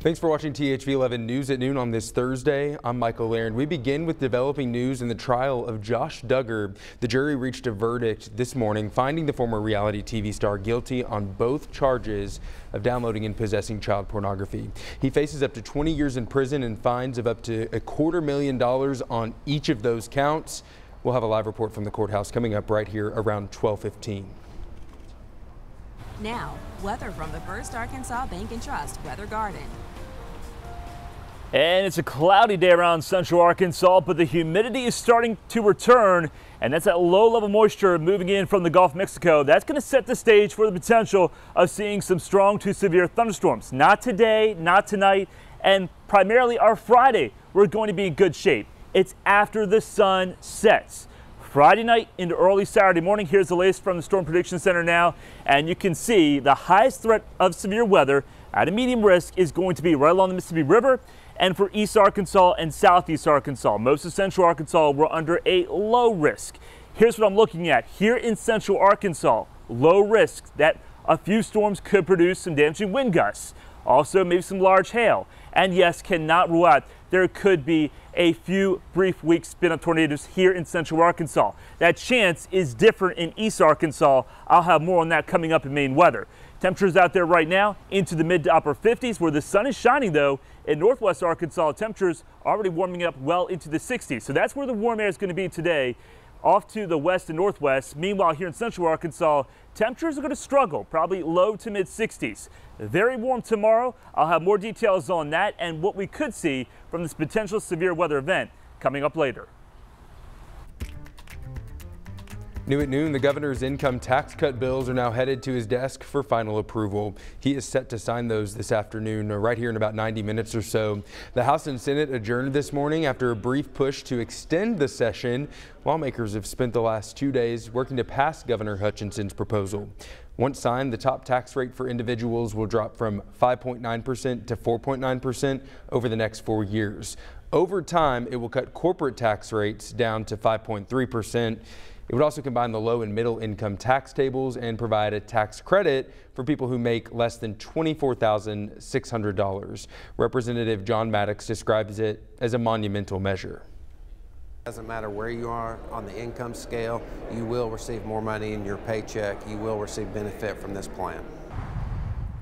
Thanks for watching THV11 News at Noon on this Thursday. I'm Michael Laird. We begin with developing news in the trial of Josh Duggar. The jury reached a verdict this morning, finding the former reality TV star guilty on both charges of downloading and possessing child pornography. He faces up to 20 years in prison and fines of up to $250,000 on each of those counts. We'll have a live report from the courthouse coming up right here around 12:15. Now, weather from the First Arkansas Bank and Trust Weather Garden. And it's a cloudy day around central Arkansas, but the humidity is starting to return, and that's that low-level moisture moving in from the Gulf of Mexico. That's going to set the stage for the potential of seeing some strong to severe thunderstorms. Not today, not tonight, and primarily our Friday, we're going to be in good shape. It's after the sun sets. Friday night into early Saturday morning. Here's the latest from the Storm Prediction Center now, and you can see the highest threat of severe weather at a medium risk is going to be right along the Mississippi River and for East Arkansas and Southeast Arkansas. Most of Central Arkansas were under a low risk. Here's what I'm looking at. Here in Central Arkansas, low risk that a few storms could produce some damaging wind gusts. Also, maybe some large hail. And yes, cannot rule out there could be a few brief weak spin-up tornadoes here in Central Arkansas. That chance is different in East Arkansas. I'll have more on that coming up in Maine weather. Temperatures out there right now into the mid to upper 50s, where the sun is shining though. In Northwest Arkansas, temperatures already warming up well into the 60s. So that's where the warm air is going to be today, off to the west and northwest. Meanwhile, here in Central Arkansas, temperatures are going to struggle, probably low to mid 60s. Very warm tomorrow. I'll have more details on that and what we could see from this potential severe weather event coming up later. New at noon, the governor's income tax cut bills are now headed to his desk for final approval. He is set to sign those this afternoon, right here in about 90 minutes or so. The House and Senate adjourned this morning after a brief push to extend the session. Lawmakers have spent the last 2 days working to pass Governor Hutchinson's proposal. Once signed, the top tax rate for individuals will drop from 5.9% to 4.9% over the next 4 years. Over time, it will cut corporate tax rates down to 5.3%. It would also combine the low and middle income tax tables and provide a tax credit for people who make less than $24,600. Representative John Maddox describes it as a monumental measure. Doesn't matter where you are on the income scale, you will receive more money in your paycheck. You will receive benefit from this plan.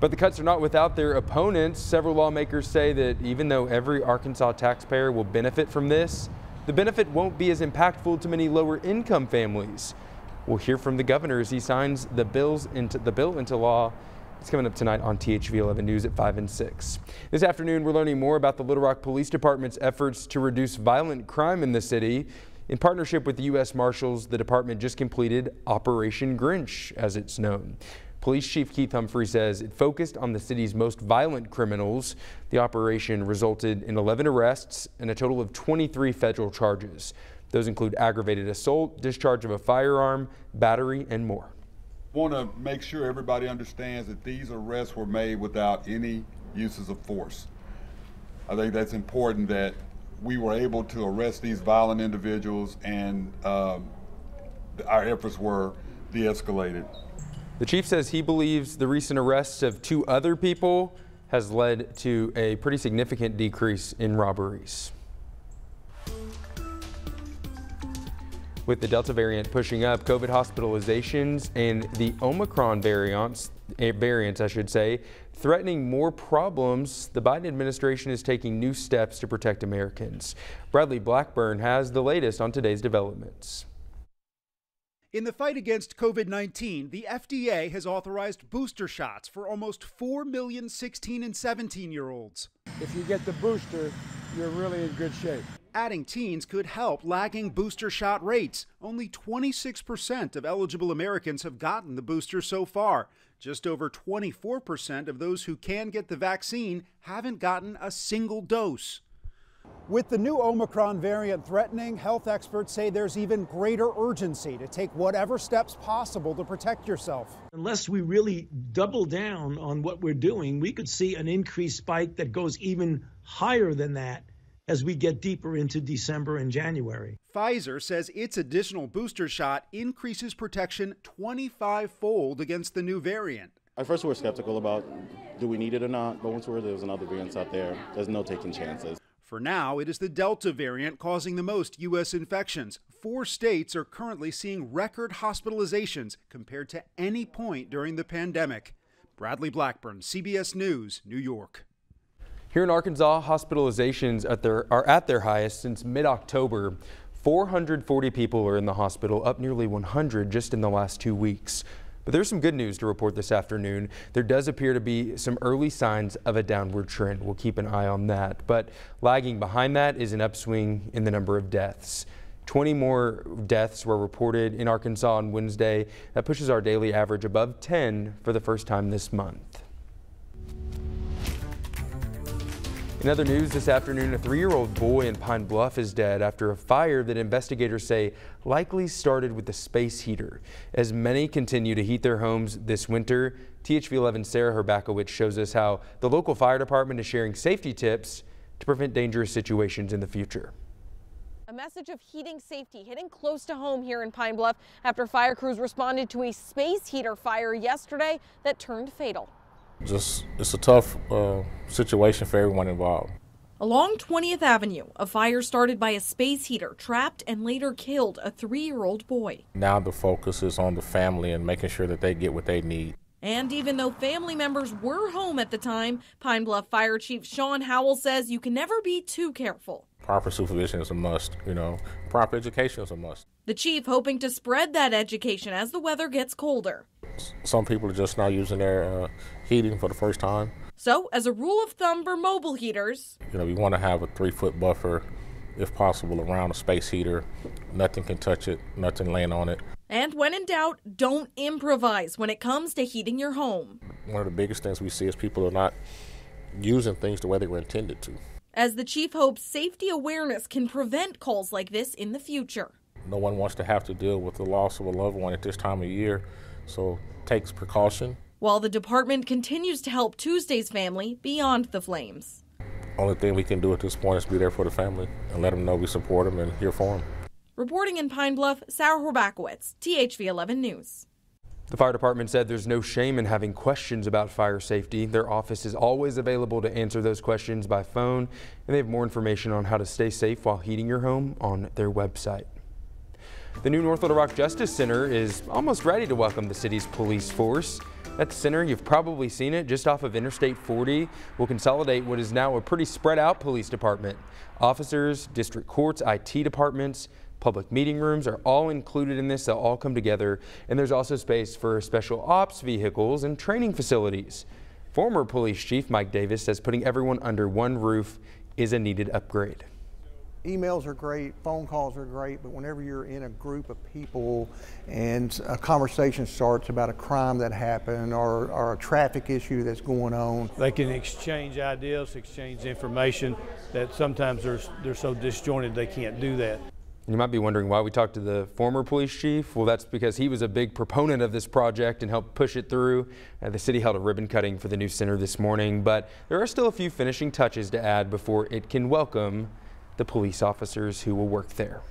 But the cuts are not without their opponents. Several lawmakers say that even though every Arkansas taxpayer will benefit from this, the benefit won't be as impactful to many lower income families. We'll hear from the governor as he signs the bill into law. It's coming up tonight on THV11 News at 5 and 6. This afternoon, we're learning more about the Little Rock Police Department's efforts to reduce violent crime in the city. In partnership with the U.S. Marshals, the department just completed Operation Grinch, as it's known. Police Chief Keith Humphrey says it focused on the city's most violent criminals. The operation resulted in 11 arrests and a total of 23 federal charges. Those include aggravated assault, discharge of a firearm, battery, and more. I want to make sure everybody understands that these arrests were made without any uses of force. I think that's important that we were able to arrest these violent individuals and our efforts were de-escalated. The chief says he believes the recent arrests of 2 other people has led to a pretty significant decrease in robberies. With the Delta variant pushing up COVID hospitalizations and the Omicron variants, threatening more problems, the Biden administration is taking new steps to protect Americans. Bradley Blackburn has the latest on today's developments. In the fight against COVID-19, the FDA has authorized booster shots for almost 4 million 16 and 17-year-olds. If you get the booster, you're really in good shape. Adding teens could help lagging booster shot rates. Only 26% of eligible Americans have gotten the booster so far. Just over 24% of those who can get the vaccine haven't gotten a single dose. With the new Omicron variant threatening, health experts say there's even greater urgency to take whatever steps possible to protect yourself. Unless we really double down on what we're doing, we could see an increased spike that goes even higher than that as we get deeper into December and January. Pfizer says its additional booster shot increases protection 25-fold against the new variant. At first we were skeptical about do we need it or not, but once we heard there was another variant out there, there's no taking chances. For now, it is the Delta variant causing the most U.S. infections. 4 states are currently seeing record hospitalizations compared to any point during the pandemic. Bradley Blackburn, CBS News, New York. Here in Arkansas, hospitalizations are at their highest since mid-October. 440 people are in the hospital, up nearly 100 just in the last 2 weeks. But there's some good news to report this afternoon. There does appear to be some early signs of a downward trend. We'll keep an eye on that. But lagging behind that is an upswing in the number of deaths. 20 more deaths were reported in Arkansas on Wednesday. That pushes our daily average above 10 for the first time this month. In other news this afternoon, a 3-year-old boy in Pine Bluff is dead after a fire that investigators say likely started with the space heater. As many continue to heat their homes this winter, THV11's Sarah Herbakowicz shows us how the local fire department is sharing safety tips to prevent dangerous situations in the future. A message of heating safety hitting close to home here in Pine Bluff after fire crews responded to a space heater fire yesterday that turned fatal. It's a tough situation for everyone involved. Along 20th Avenue, a fire started by a space heater trapped and later killed a 3-year-old boy. Now the focus is on the family and making sure that they get what they need. And even though family members were home at the time, Pine Bluff Fire Chief Sean Howell says you can never be too careful. Proper supervision is a must, proper education is a must. The chief hoping to spread that education as the weather gets colder. Some people are just now using their heating for the first time. So, as a rule of thumb for mobile heaters, we want to have a 3-foot buffer, if possible, around a space heater. Nothing can touch it, nothing laying on it. And when in doubt, don't improvise when it comes to heating your home. One of the biggest things we see is people are not using things the way they were intended to. As the chief hopes safety awareness can prevent calls like this in the future. No one wants to have to deal with the loss of a loved one at this time of year, so takes precaution. While the department continues to help Tuesday's family beyond the flames. Only thing we can do at this point is be there for the family and let them know we support them and here for them. Reporting in Pine Bluff, Sarah Herbakowicz, THV11 News. The fire department said there's no shame in having questions about fire safety. Their office is always available to answer those questions by phone, and they have more information on how to stay safe while heating your home on their website. The new North Little Rock Justice Center is almost ready to welcome the city's police force. That center, you've probably seen it, just off of Interstate 40, will consolidate what is now a pretty spread out police department. Officers, district courts, IT departments, public meeting rooms are all included in this. They'll all come together, and there's also space for special ops vehicles and training facilities. Former police chief Mike Davis says putting everyone under one roof is a needed upgrade. Emails are great, phone calls are great, but whenever you're in a group of people and a conversation starts about a crime that happened or a traffic issue that's going on, they can exchange ideas, exchange information that sometimes they're so disjointed they can't do that. You might be wondering why we talked to the former police chief. Well, that's because he was a big proponent of this project and helped push it through. The city held a ribbon cutting for the new center this morning, but there are still a few finishing touches to add before it can welcome the police officers who will work there.